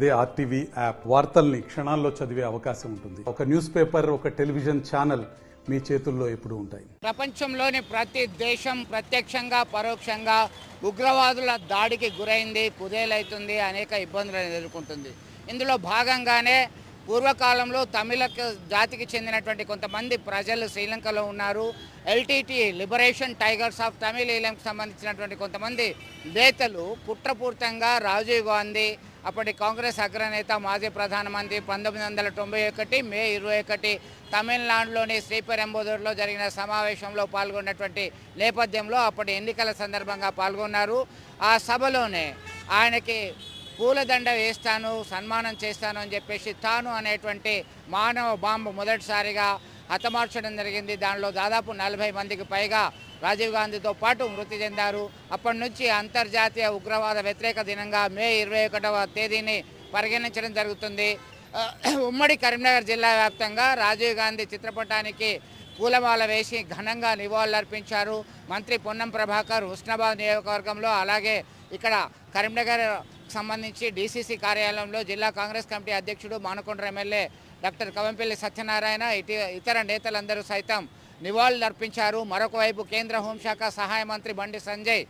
అదే RTV app వార్తల్ని క్షణాల్లో చదివే అవకాశం ఉంటుంది. ఒక న్యూస్ పేపర్, ఒక టెలివిజన్ ఛానల్ మీ చేతుల్లో ఎప్పుడూ ఉంటాయి. ప్రపంచంలోని ప్రతి దేశం ప్రత్యక్షంగా పరోక్షంగా ఉగ్రవాదుల దాడికి గురైంది, కుదేలవుతుంది, అనేక ఇబ్బందులను ఎదుర్కొంటుంది. ఇందులో భాగంగానే పూర్వకాలంలో తమిళ జాతికి చెందినటువంటి కొంతమంది ప్రజలు శ్రీలంకలో ఉన్నారు. ఎల్టీటీ లిబరేషన్ టైగర్స్ ఆఫ్ తమిళీలంకి సంబంధించినటువంటి కొంతమంది నేతలు కుట్రపూర్తంగా రాజీవ్ గాంధీ, అప్పటి కాంగ్రెస్ అగ్రనేత, మాజీ ప్రధానమంత్రి 1991 మే 21 తమిళనాడులోని శ్రీపెరంబదూరులో జరిగిన సమావేశంలో పాల్గొన్నటువంటి నేపథ్యంలో అప్పటి ఎన్నికల సందర్భంగా పాల్గొన్నారు. ఆ సభలోనే ఆయనకి పూలదండ వేస్తాను, సన్మానం చేస్తాను అని చెప్పేసి తాను అనేటువంటి మానవ బాంబు మొదటిసారిగా హతమార్చడం జరిగింది. దానిలో దాదాపు 40 మందికి పైగా రాజీవ్ గాంధీతో పాటు మృతి చెందారు. అప్పటి నుంచి అంతర్జాతీయ ఉగ్రవాద వ్యతిరేక దినంగా మే 21వ తేదీని పరిగణించడం జరుగుతుంది. ఉమ్మడి కరీంనగర్ జిల్లా వ్యాప్తంగా రాజీవ్ గాంధీ చిత్రపటానికి పూలమాల వేసి ఘనంగా నివాళులర్పించారు. మంత్రి పొన్నం ప్రభాకర్ హుస్నాబాద్ నియోజకవర్గంలో, అలాగే ఇక్కడ కరీంనగర్ సంబంధించి డీసీసీ కార్యాలయంలో జిల్లా కాంగ్రెస్ కమిటీ అధ్యక్షుడు మానకొండ ఎమ్మెల్యే డాక్టర్ కవంపల్లి సత్యనారాయణ, ఇతర నేతలందరూ సైతం నివాళులు అర్పించారు. మరొక వైపు కేంద్ర హోంశాఖ సహాయ మంత్రి Bandi Sanjay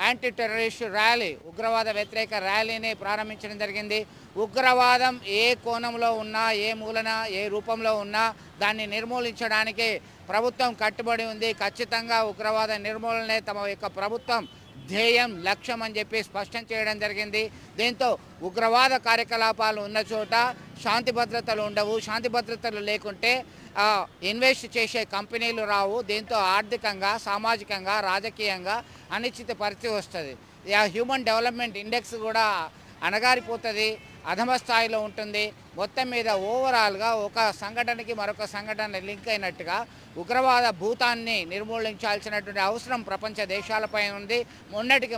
anti terrorist rally, ఉగ్రవాద వ్యతిరేక ర్యాలీని ప్రారంభించడం జరిగింది. ఉగ్రవాదం ఏ కోణంలో ఉన్నా, ఏ మూలన, ఏ రూపంలో ఉన్నా దాన్ని నిర్మూలించడానికి ప్రభుత్వం కట్టుబడి ఉంది. ఖచ్చితంగా ఉగ్రవాద నిర్మూలనే తమ యొక్క ప్రభుత్వం ధ్యేయం, లక్ష్యం అని చెప్పి స్పష్టం చేయడం జరిగింది. దీంతో ఉగ్రవాద కార్యకలాపాలు ఉన్న చోట శాంతి భద్రతలు ఉండవు, శాంతి భద్రతలు లేకుంటే ఇన్వెస్ట్ చేసే కంపెనీలు రావు. దీంతో ఆర్థికంగా, సామాజికంగా, రాజకీయంగా అనిశ్చిత పరిస్థితి వస్తుంది. హ్యూమన్ డెవలప్మెంట్ ఇండెక్స్ కూడా అణగారిపోతుంది, అధమ స్థాయిలో ఉంటుంది. మొత్తం మీద ఓవరాల్గా ఒక సంఘటనకి మరొక సంఘటన లింక్ అయినట్టుగా ఉగ్రవాద భూతాన్ని నిర్మూలించాల్సినటువంటి అవసరం ప్రపంచ దేశాలపై ఉంది.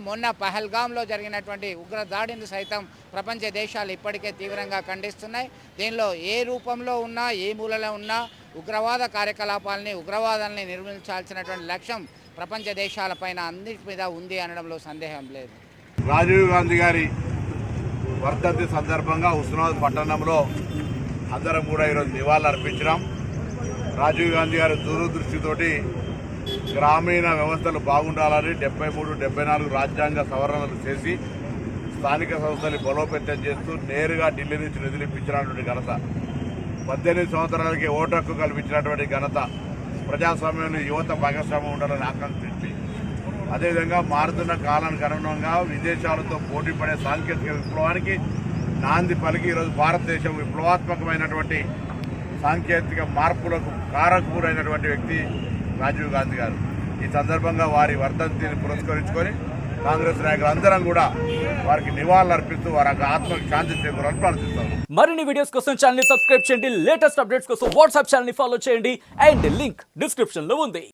మొన్న పహల్గామ్లో జరిగినటువంటి ఉగ్ర దాడిని సైతం ప్రపంచ దేశాలు ఇప్పటికే తీవ్రంగా ఖండిస్తున్నాయి. దీనిలో ఏ రూపంలో ఉన్నా, ఏ మూలలో ఉన్నా ఉగ్రవాద కార్యకలాపాలని, ఉగ్రవాదాన్ని నిర్మూలించాల్సినటువంటి లక్ష్యం ప్రపంచ దేశాలపైన అన్నిటి మీద ఉంది అనడంలో సందేహం లేదు. రాజీవ్ గాంధీ గారి వర్ధంతి సందర్భంగా హుస్నాబాద్ పట్టణంలో అందరం కూడా ఈరోజు నివాళులు అర్పించినాం. రాజీవ్ గాంధీ గారి దూరదృష్టితోటి గ్రామీణ వ్యవస్థలు బాగుండాలని 73, 74 రాజ్యాంగ సవరణలు చేసి స్థానిక సంస్థలు బలోపేతం చేస్తూ నేరుగా ఢిల్లీ నుంచి నిధులు ఇప్పించినటువంటి ఘనత, 18 సంవత్సరాలకి ఓటు హక్కు కల్పించినటువంటి ఘనత, ప్రజాస్వామ్యంలో యువత భాగస్వామ్యం ఉండాలని ఆకాంక్షించి, అదేవిధంగా మారుతున్న కాలానికి అనుగుణంగా విదేశాలతో పోటీ పడే సాంకేతిక విప్లవానికి నాంది పలికి ఈరోజు భారతదేశం విప్లవాత్మకమైనటువంటి సాంకేతిక మార్పులకు కారకురైనటువంటి వ్యక్తి రాజీవ్ గాంధీ గారు. ఈ సందర్భంగా వారి వర్ధంతిని పురస్కరించుకొని కాంగ్రెస్ నాయకులందరం కూడా వారికి నివాళులు అర్పిస్తూ వారి ఆత్మకు శాంతి చేకూరాలని ప్రార్థిస్తాం. మరిన్ని వీడియోస్ కోసం ఛానల్ ని సబ్స్క్రైబ్ చేయండి, లేటెస్ట్ అప్డేట్స్ కోసం వాట్సాప్ ఛానల్ ని ఫాలో చేయండి, అండ్ లింక్ డిస్క్రిప్షన్ లో ఉంది.